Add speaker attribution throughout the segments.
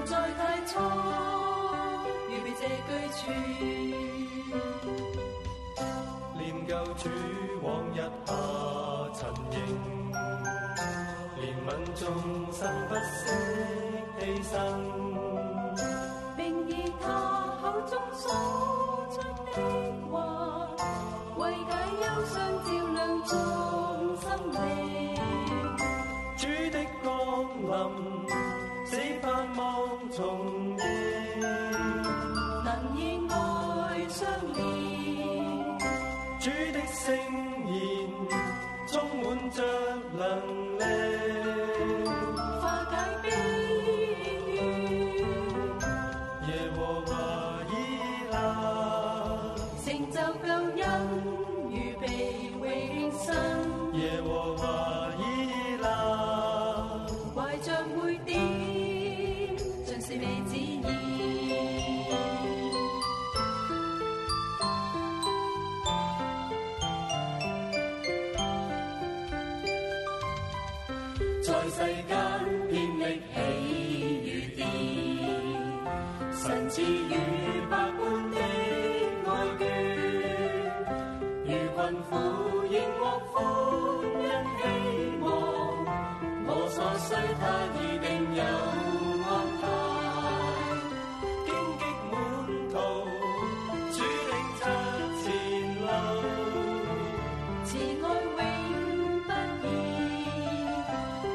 Speaker 1: 在太初預備這居處，
Speaker 2: 念舊主往日下陳形，憐憫眾生不惜犧牲，
Speaker 1: 並以他口中所出的話，為解憂傷照亮眾心靈。
Speaker 2: 主的降臨使盼望重現，
Speaker 1: 能以愛相連，
Speaker 2: 主的聖言充滿着能力，
Speaker 1: 化解悲怨。
Speaker 2: 耶和華以勒，
Speaker 1: 成就救恩，預備永生。
Speaker 2: 耶和華以勒，
Speaker 1: 懷着每點盡是你旨意。在世間遍歷喜與悲，神賜予百般的愛眷，如困苦仍獲歡欣希望，我所需他已定有安排。
Speaker 2: 荊棘滿途，主領出前路，
Speaker 1: 慈愛永不移，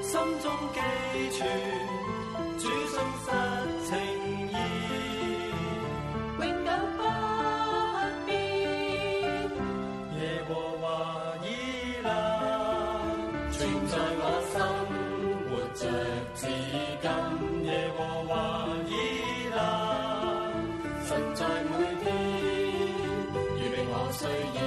Speaker 2: 心中記存主信實情義，
Speaker 1: 永久不變。
Speaker 2: 耶和華以勒，
Speaker 1: 存在我心，活着至今。
Speaker 2: 耶和華以勒，
Speaker 1: 神在每天預備我需要。